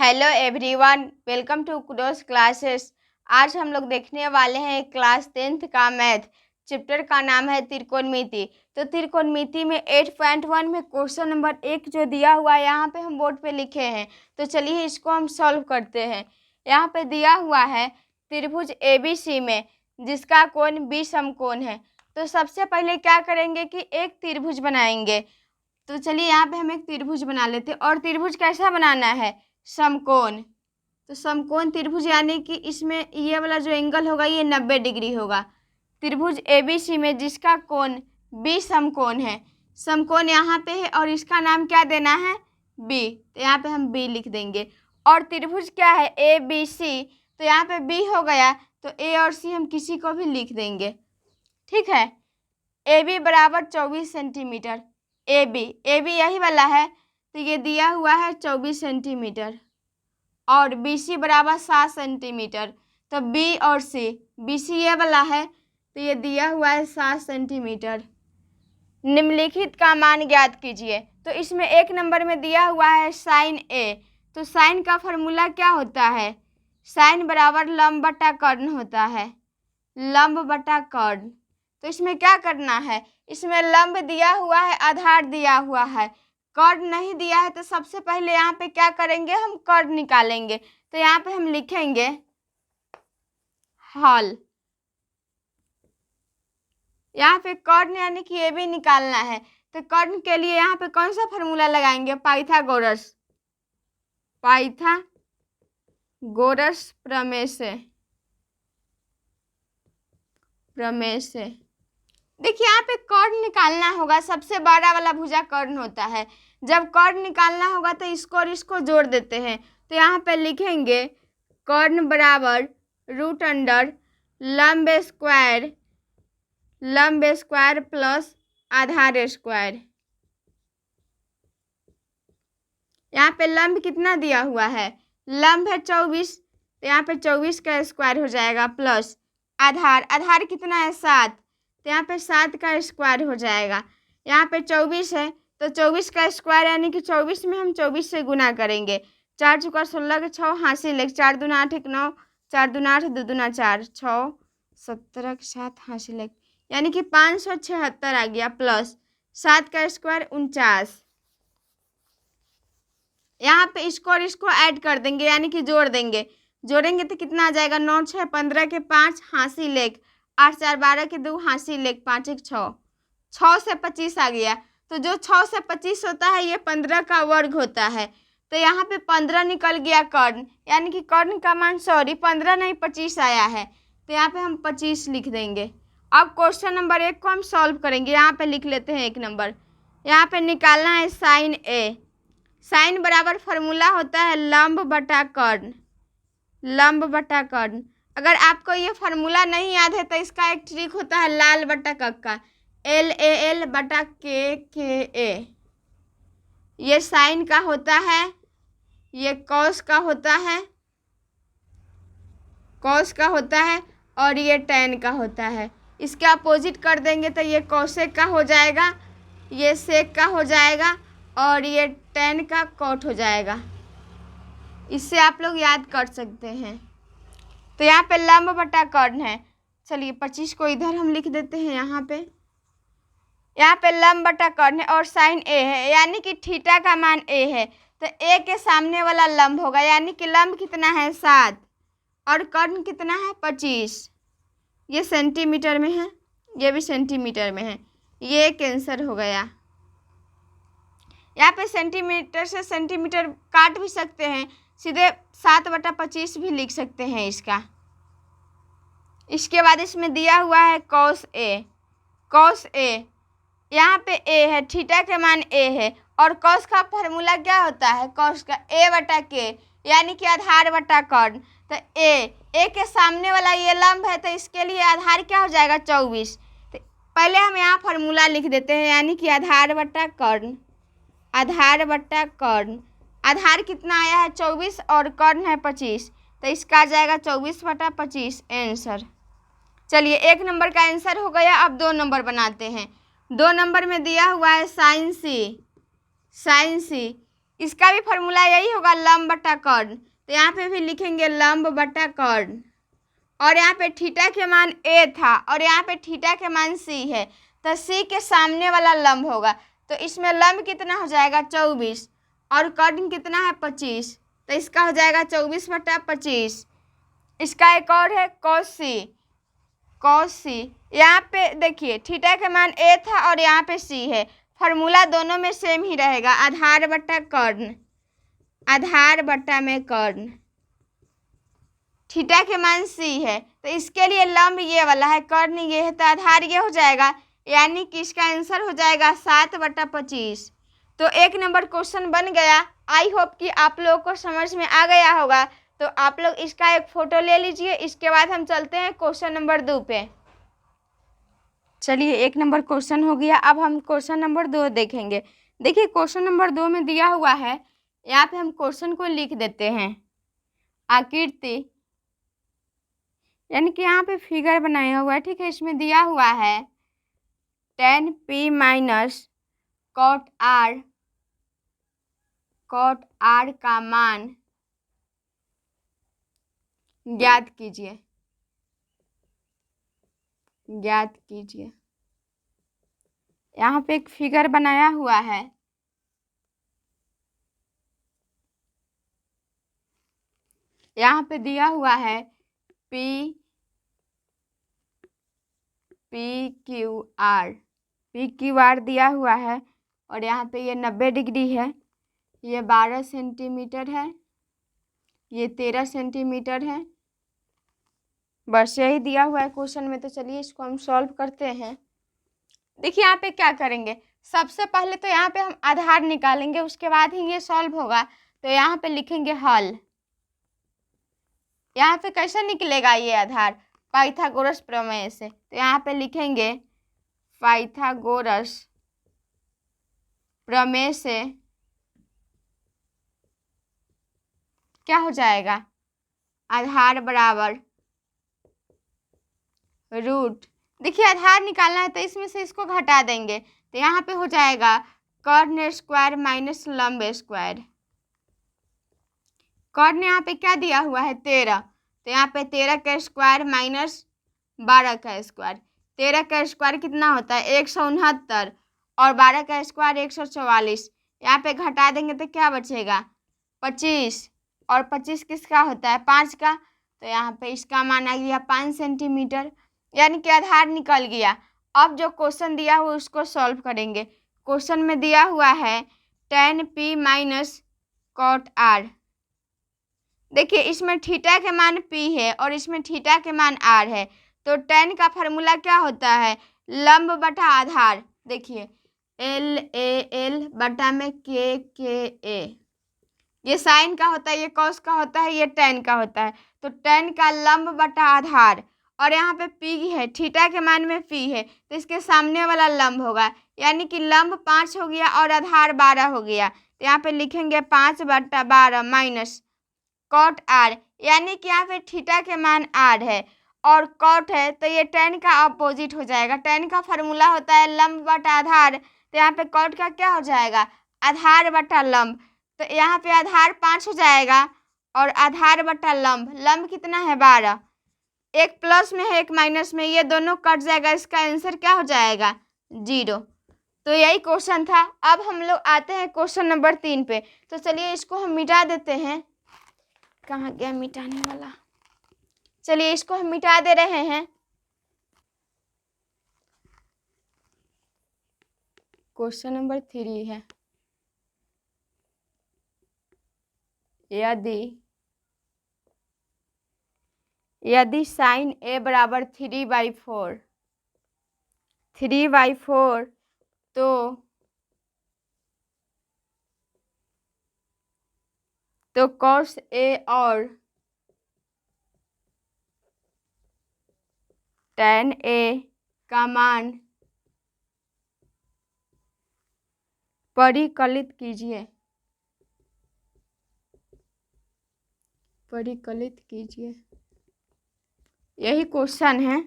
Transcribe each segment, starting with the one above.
Hello everyone, welcome to Kudos classes. आज हम लोग देखने वाले हैं क्लास 10th का मैथ चैप्टर का नाम है त्रिकोणमिति। तो त्रिकोणमिति में 8.1 में क्वेश्चन नंबर 1 जो दिया हुआ है यहाँ पे हम बोर्ड पे लिखे हैं। तो चलिए इसको हम सॉल्व करते हैं। यहाँ पे दिया हुआ है त्रिभुज ABC में जिसका कोण 20 समकोण है। तो सबसे पहले क्या करेंगे कि एक त्रिभुज बनाएंगे। तो चलिए यहाँ पे हम एक त्रिभुज बना लेते हैं। और त्रिभुज कैसा बनाना है? समकोण। तो समकोण त्रिभुज यानी कि इसमें ये वाला जो एंगल होगा ये 90 डिग्री होगा। त्रिभुज ABC में जिसका कोण 20 समकोण है। समकोण यहाँ पे है और इसका नाम क्या देना है? B। तो यहाँ पे हम B लिख देंगे। और त्रिभुज क्या है? ABC। तो यहाँ पे B हो गया, तो A और C हम किसी को भी लिख देंगे। ठीक है। AB बराबर 24 सेंटीमीटर। AB यही वाला है, तो ये दिया हुआ है 24 सेंटीमीटर। और BC बराबर 7 सेंटीमीटर। तो B और C, BC ये वाला है, तो ये दिया हुआ है 7 सेंटीमीटर। निम्नलिखित का मान ज्ञात कीजिए। तो इसमें एक नंबर में दिया हुआ है साइन A। तो साइन का फॉर्मूला क्या होता है? साइन बराबर लंब बटा कर्ण होता है। लंब बटा कर्ण। तो इसमें क्या करना है? इसमें लंब दिया हुआ है, आधार दिया हुआ है, कर्ण नहीं दिया है। तो सबसे पहले यहाँ पे क्या करेंगे? हम कर्ण निकालेंगे। तो यहाँ पे हम लिखेंगे हल। यहाँ पे कर्ण यानी कि ये भी निकालना है। तो कर्ण के लिए यहाँ पे कौन सा फॉर्मूला लगाएंगे? पाइथागोरस प्रमेय से। देखिए यहाँ पे कर्ण निकालना होगा। सबसे बड़ा वाला भुजा कर्ण होता है। जब कर्ण निकालना होगा तो इसको और इसको जोड़ देते हैं। तो यहाँ पे लिखेंगे कर्ण बराबर रूट अंडर लंब स्क्वायर प्लस आधार स्क्वायर। यहाँ पे लंब कितना दिया हुआ है? लंब है 24। तो यहाँ पे 24 का स्क्वायर हो जाएगा प्लस आधार कितना है? 7। तो यहाँ पे 7 का स्क्वायर हो जाएगा। यहाँ पे 24 है, तो 24 का स्क्वायर यानी कि 24 में हम 24 से गुना करेंगे। 4 चौका 16 के 6 हासिल 1, 4 दूना 8 1 9, 4 दूना 8 2 दूना 4 6 17 के 7 हासिल 1, यानी कि 576 आ गया प्लस 7 का स्क्वायर 49। यहाँ पे इसको और इसको ऐड कर देंगे यानी कि जोड़ेंगे तो कितना आ जाएगा? 9 6 15 के 5 हासिल 1, 8 4 12 के 2 हासिल 1, 5 1 6, 6 से 25 आ गया। तो जो 6 से 25 होता है ये 15 का वर्ग होता है। तो यहाँ पे 15 निकल गया कर्ण, यानी कि कर्ण का मान 15 नहीं 25 आया है। तो यहाँ पे हम 25 लिख देंगे। अब क्वेश्चन नंबर 1 को हम सॉल्व करेंगे। यहाँ पे लिख लेते हैं 1 नंबर। यहाँ पे निकालना है साइन A। साइन बराबर फॉर्मूला होता है लंब बटा कर्ण। अगर आपको ये फार्मूला नहीं याद है तो इसका एक ट्रिक होता है लाल बटा कक्का, LAL बटा KA। ये साइन का होता है, ये कॉस का होता है और ये टैन का होता है। इसके अपोजिट कर देंगे तो ये कॉसेक का हो जाएगा, ये सेक का हो जाएगा और ये टैन का कॉट हो जाएगा। इससे आप लोग याद कर सकते हैं। तो यहाँ पे लंब बटा कर्ण है। चलिए 25 को इधर हम लिख देते हैं। यहाँ पे लंब बटा कर्ण है और साइन A है, यानी कि थीटा का मान A है। तो A के सामने वाला लंब होगा, यानी कि लंब कितना है? 7 और कर्ण कितना है? 25। ये सेंटीमीटर में है, ये भी सेंटीमीटर में है। ये एक आंसर हो गया। यहाँ पे सेंटीमीटर से सेंटीमीटर काट भी सकते हैं, सीधे 7/25 भी लिख सकते हैं इसका। इसके बाद इसमें दिया हुआ है कॉस A। यहाँ पे A है, थीटा के मान A है और कॉस का फॉर्मूला क्या होता है? कॉस का A बटा K, यानी कि आधार बटा कर्ण। तो A के सामने वाला ये लंब है, तो इसके लिए आधार क्या हो जाएगा? 24। तो पहले हम यहाँ फॉर्मूला लिख देते हैं, यानी कि आधार बटा कर्ण। आधार कितना आया है? 24 और कर्ण है 25, तो इसका आ जाएगा 24/25 आंसर। चलिए 1 नंबर का आंसर हो गया। अब 2 नंबर बनाते हैं। 2 नंबर में दिया हुआ है साइन C। इसका भी फॉर्मूला यही होगा, लंब बटा कर्ण। तो यहाँ पे भी लिखेंगे लंब बटा कर्ण, और यहाँ पे थीटा के मान ए था और यहाँ पे थीटा के मान सी है, तो सी के सामने वाला लंब होगा। तो इसमें लंब कितना हो जाएगा 24 और कर्ण कितना है 25, तो इसका हो जाएगा 24 बटा 25। इसका एक और है कॉस सी। कॉस सी यहाँ पे देखिए थीटा के मान ए था और यहाँ पे सी है, फॉर्मूला दोनों में सेम ही रहेगा, आधार बटा कर्ण, आधार बटा में कर्ण। थीटा के मान सी है तो इसके लिए लंब ये वाला है, कर्ण ये है, तो आधार ये हो जाएगा, यानी कि इसका आंसर हो जाएगा 7 बटा 25। तो 1 नंबर क्वेश्चन बन गया। आई होप कि आप लोगों को समझ में आ गया होगा। तो आप लोग इसका एक फ़ोटो ले लीजिए। इसके बाद हम चलते हैं क्वेश्चन नंबर 2 पे। चलिए 1 नंबर क्वेश्चन हो गया, अब हम क्वेश्चन नंबर 2 देखेंगे। देखिए क्वेश्चन नंबर 2 में दिया हुआ है, यहाँ पे हम क्वेश्चन को लिख देते हैं आकृति, यानी कि यहाँ पे फिगर बनाया हुआ है, ठीक है। इसमें दिया हुआ है tan p minus cot r का मान ज्ञात कीजिए, ज्ञात कीजिए। यहाँ पे एक फिगर बनाया हुआ है, यहाँ पे दिया हुआ है पी क्यू आर दिया हुआ है, और यहाँ पे ये 90 डिग्री है, ये 12 सेंटीमीटर है, ये 13 सेंटीमीटर है। बस यही दिया हुआ है क्वेश्चन में। तो चलिए इसको हम सॉल्व करते हैं। देखिए यहाँ पे क्या करेंगे, सबसे पहले तो यहाँ पे हम आधार निकालेंगे, उसके बाद ही ये सॉल्व होगा। तो यहाँ पे लिखेंगे हल। यहाँ पे कैसे निकलेगा ये आधार, पाइथागोरस प्रमेय से। तो यहाँ पे लिखेंगे पाइथागोरस प्रमेय से क्या हो जाएगा, आधार बराबर रूट। देखिए आधार निकालना है तो इसमें से इसको घटा देंगे, तो यहाँ पे हो जाएगा कर्ण स्क्वायर माइनस लंब स्क्वायर। कर्ण यहाँ पे क्या दिया हुआ है 13, तो यहाँ पे 13 का स्क्वायर माइनस 12 का स्क्वायर। 13 का स्क्वायर कितना होता है 169, और 12 का स्क्वायर 144। यहाँ पे घटा देंगे तो क्या बचेगा 25, और 25 किसका होता है 5 का। तो यहाँ पे इसका मान आ गया 5 सेंटीमीटर, यानी कि आधार निकल गया। अब जो क्वेश्चन दिया हुआ उसको सॉल्व करेंगे। क्वेश्चन में दिया हुआ है tan p minus cot r। देखिए इसमें थीटा के मान p है और इसमें थीटा के मान r है, तो tan का फार्मूला क्या होता है लंब बटा आधार। देखिए l बटा में k ये साइन का होता है, ये कॉस का होता है, ये tan का होता है। तो tan का लंब बटा आधार, और यहाँ पे p है, थीटा के मान में p है, तो इसके सामने वाला लंब होगा, यानी कि लंब 5 हो गया और आधार 12 हो गया। तो यहाँ पे लिखेंगे 5 बटा 12 माइनस cot r, यानी कि यहाँ पे थीटा के मान r है और cot है, तो ये tan का अपोजिट हो जाएगा। tan का फार्मूला होता है लंब बटा आधार, तो यहाँ पे cot का क्या हो जाएगा आधार बटा लंब। तो यहाँ पे आधार 5 हो जाएगा और आधार बटा लंब, लंब कितना है 12, एक प्लस में है एक माइनस में, ये दोनों कट जाएगा, इसका आंसर क्या हो जाएगा 0। तो यही क्वेश्चन था। अब हम लोग आते हैं क्वेश्चन नंबर 3 पे। तो चलिए इसको हम मिटा देते हैं, कहाँ गया मिटाने वाला, चलिए इसको हम मिटा दे रहे हैं। क्वेश्चन नंबर 3 है, यदि साइन a बराबर 3/4 तो cos a और tan a का मान परिकलित कीजिए, यही क्वेश्चन है।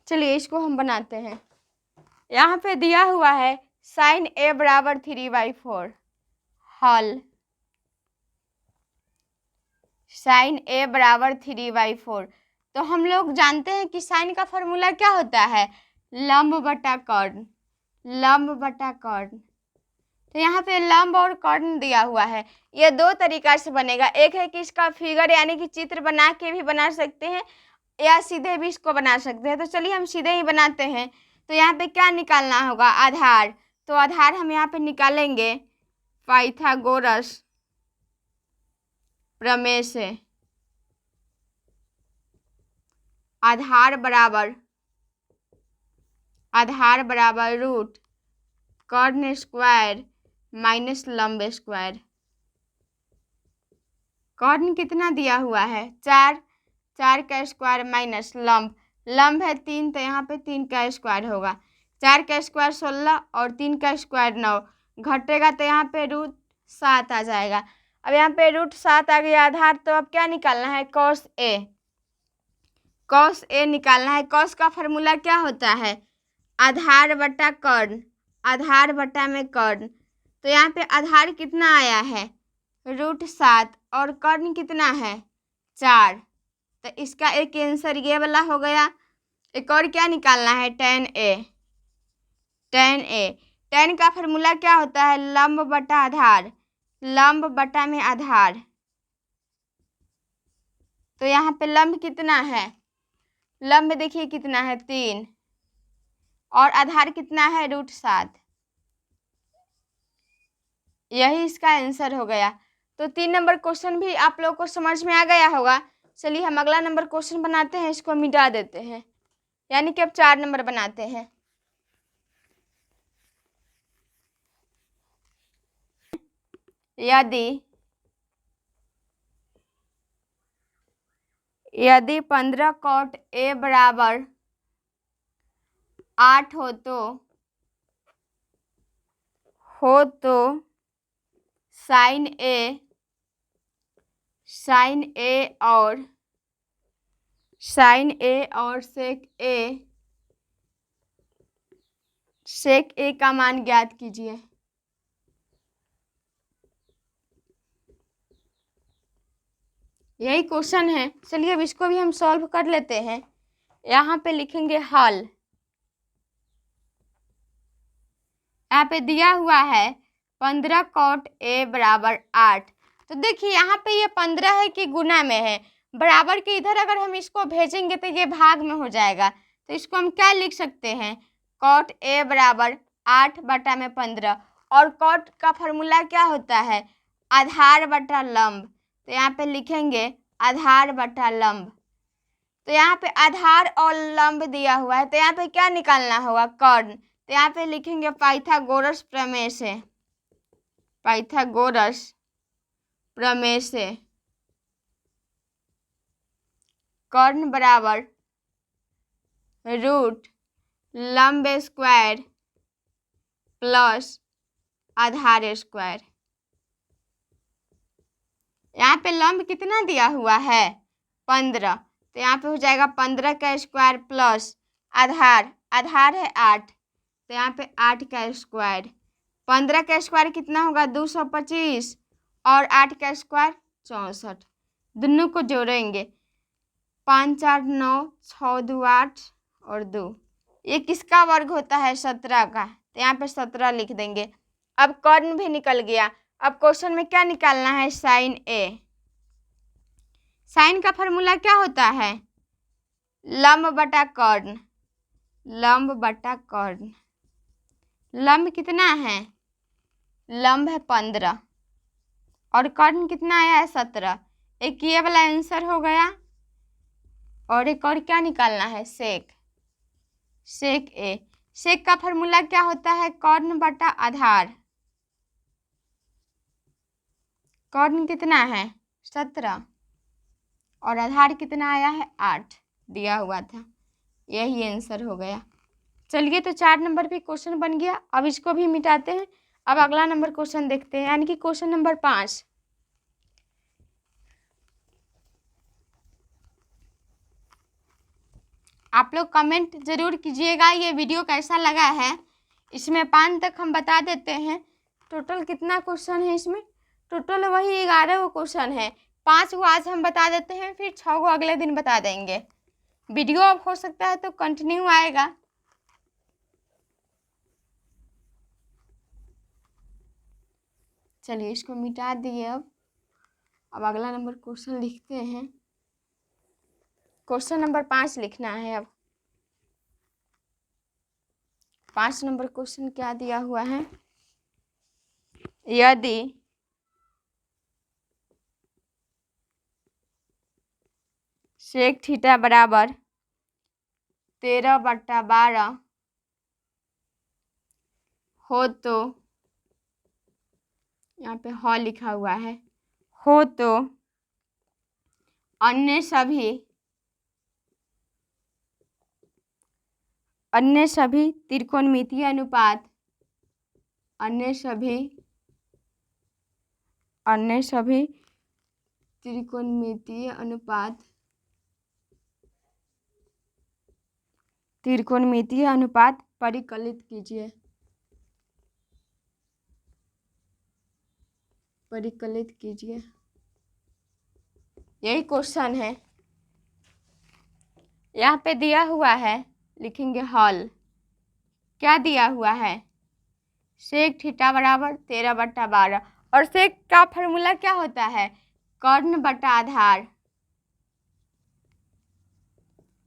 चलिए इसको हम बनाते हैं। यहाँ पे दिया हुआ है साइन a बराबर 3/4 हल। साइन ए बराबर 3/4। तो हम लोग जानते हैं कि साइन का फॉर्मूला क्या होता है, लंब बटा कर्ण, लंब बटा कर्ण। तो यहाँ पे लंब और कर्ण दिया हुआ है। ये दो तरीका से बनेगा, एक है कि इसका फिगर यानी कि चित्र बना के भी बना सकते हैं या सीधे भी इसको बना सकते हैं। तो चलिए हम सीधे ही बनाते हैं। तो यहाँ पे क्या निकालना होगा, आधार। तो आधार हम यहाँ पे निकालेंगे पाइथागोरस प्रमेय से। आधार बराबर रूट कर्ण स्क्वायर माइनस लंब स्क्वायर। कर्ण कितना दिया हुआ है, 4, 4 का स्क्वायर माइनस लंब, लंब है 3 तो यहाँ पे 3 का स्क्वायर होगा। 4 का स्क्वायर 16 और 3 का स्क्वायर 9, घटेगा तो यहाँ पे √7 आ जाएगा। अब यहाँ पे √7 आ गया आधार। तो अब क्या निकालना है, cos A, cos A निकालना है। cos का फॉर्मूला क्या होता है, आधार बटा कर्ण, आधार बटा में कर्ण। तो यहाँ पे आधार कितना आया है, √7 और कर्ण कितना है, 4। तो इसका एक आंसर ये वाला हो गया। एक और क्या निकालना है, tan A, tan A। tan का फॉर्मूला क्या होता है, लंब बटा आधार, लंब बटा में आधार। तो यहाँ पे लंब कितना है, लंब देखिए कितना है 3 और आधार कितना है √7, यही इसका आंसर हो गया। तो 3 नंबर क्वेश्चन भी आप लोगों को समझ में आ गया होगा। चलिए हम अगला नंबर क्वेश्चन बनाते हैं, इसको मिटा देते हैं, यानी कि अब 4 नंबर बनाते हैं। यदि 15 cot A बराबर 8 हो तो साइन ए और सेक ए का मान ज्ञात कीजिए। यही क्वेश्चन है। चलिए अब इसको भी हम सॉल्व कर लेते हैं। यहाँ पे लिखेंगे हल। यहाँ पे दिया हुआ है 15 cot A बराबर 8। तो देखिए यहाँ पे ये 15 है कि गुना में है, बराबर के इधर अगर हम इसको भेजेंगे तो ये भाग में हो जाएगा। तो इसको हम क्या लिख सकते हैं, cot A बराबर 8 बटा में 15। और cot का फॉर्मूला क्या होता है, आधार बटा लंब। तो यहाँ पे लिखेंगे आधार बटा लंब। तो यहाँ पे आधार और लंब दिया हुआ है, तो यहाँ पे क्या निकालना होगा, कर्ण। तो यहाँ पे लिखेंगे पाइथागोरस प्रमेय से, पाइथागोरस प्रमेय से कर्ण बराबर रूट लंब स्क्वायर प्लस आधार स्क्वायर। यहाँ पे लंब कितना दिया हुआ है, 15। तो यहाँ पे हो जाएगा 15 का स्क्वायर प्लस आधार, आधार है 8 तो यहाँ पे 8 का स्क्वायर। 15 का स्क्वायर कितना होगा, 225 और 8 का स्क्वायर 64। दोनों को जोड़ेंगे, 5 4 9 6 2 8 और 2। ये किसका वर्ग होता है, 17 का। तो यहाँ पे 17 लिख देंगे। अब कर्ण भी निकल गया। अब क्वेश्चन में क्या निकालना है, साइन ए। साइन का फॉर्मूला क्या होता है, लंब बटा कर्ण, लंब बटा कर्ण। लंब कितना है, लंब है 15 और कर्ण कितना आया है 17। एक ये वाला आंसर हो गया। और एक और क्या निकालना है, सेक, सेक ए। सेक का फॉर्मूला क्या होता है, कर्ण बटा आधार। कर्ण कितना है 17 और आधार कितना आया है 8 दिया हुआ था, यही आंसर हो गया। चलिए तो 4 नंबर भी क्वेश्चन बन गया। अब इसको भी मिटाते हैं। अब अगला नंबर क्वेश्चन देखते हैं, यानी कि क्वेश्चन नंबर 5। आप लोग कमेंट जरूर कीजिएगा ये वीडियो कैसा लगा है। इसमें 5 तक हम बता देते हैं। टोटल कितना क्वेश्चन है इसमें, टोटल वही 11 क्वेश्चन है। 5 को आज हम बता देते हैं, फिर 6 को अगले दिन बता देंगे। वीडियो अब हो सकता है तो कंटिन्यू आएगा। चलिए इसको मिटा दिए। अब अगला नंबर क्वेश्चन लिखते हैं। क्वेश्चन नंबर 5 लिखना है। अब 5 नंबर क्वेश्चन क्या दिया हुआ है, यदि सेक थीटा बराबर 13/12 हो तो, यहाँ पे ह लिखा हुआ है, हो तो अन्य सभी त्रिकोणमितीय अनुपात, अन्य सभी त्रिकोणमितीय अनुपात परिकलित कीजिए। यही क्वेश्चन है। यहाँ पे दिया हुआ है, लिखेंगे हल। क्या दिया हुआ है, सेक थीटा बराबर 13/12, और सेक का फॉर्मूला क्या होता है, कर्ण बटा आधार।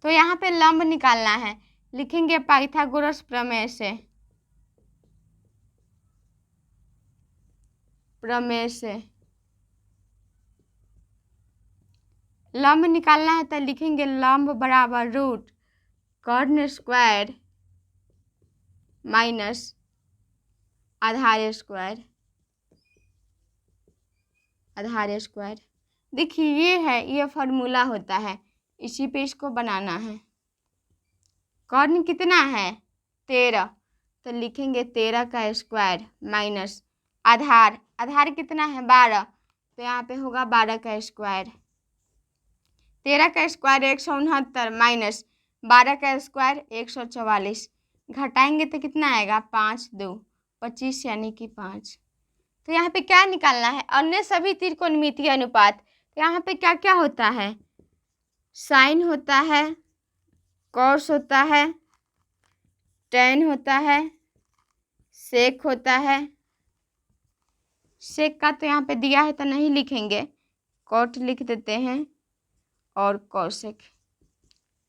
तो यहाँ पे लंब निकालना है, लिखेंगे पाइथागोरस प्रमेय से। लंब निकालना है तो लिखेंगे लंब बराबर रूट कर्ण स्क्वायर माइनस आधार स्क्वायर। देखिए ये है, ये फॉर्मूला होता है, इसी पे इसको बनाना है। कर्ण कितना है 13, तो लिखेंगे 13 का स्क्वायर माइनस आधार कितना है 12, तो यहाँ पे होगा 12 का स्क्वायर। 13 का स्क्वायर 169 माइनस 12 का स्क्वायर 144, घटाएंगे तो कितना आएगा 5 2 25 यानी कि 5। तो यहाँ पे क्या निकालना है, अन्य सभी त्रिकोणमितीय अनुपात। तो यहाँ पे क्या क्या होता है, साइन होता है, कॉस होता है, टेन होता है, सेक होता है। सेक का तो यहाँ पे दिया है तो नहीं लिखेंगे, कॉट लिख देते हैं, और कॉसेक।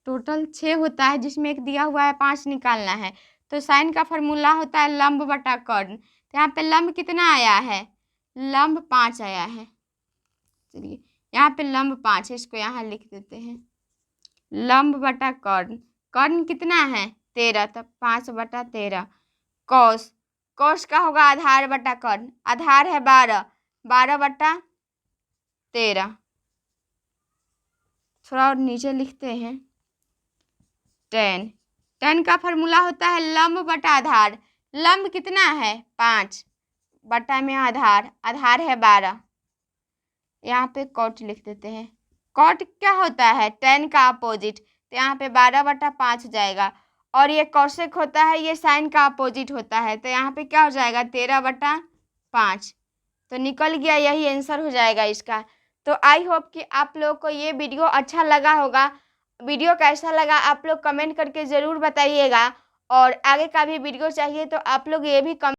टोटल 6 होता है, जिसमें एक दिया हुआ है 5 निकालना है। तो साइन का फॉर्मूला होता है लंब बटा कर्ण। तो यहाँ पे लंब कितना आया है, लंब 5 आया है। चलिए यहाँ पे लंब 5 है, इसको यहाँ लिख देते हैं, लंब बटा कर्ण कितना है 13, तो 5/13। कॉस का होगा आधार बटा कर्ण, आधार है 12/13। थोड़ा और नीचे लिखते हैं, टेन का फॉर्मूला होता है लंब बटा आधार। लंब कितना है 5 बटा में आधार है 12। यहाँ पे कॉट लिख देते हैं। कॉट क्या होता है, टेन का अपोजिट, तो यहाँ पे 12/5 जाएगा। और ये कॉसेक होता है, ये साइन का अपोजिट होता है, तो यहाँ पे क्या हो जाएगा 13/5। तो निकल गया, यही आंसर हो जाएगा इसका। तो आई होप कि आप लोगों को ये वीडियो अच्छा लगा होगा। वीडियो कैसा लगा आप लोग कमेंट करके ज़रूर बताइएगा, और आगे का भी वीडियो चाहिए तो आप लोग ये भी कमेंट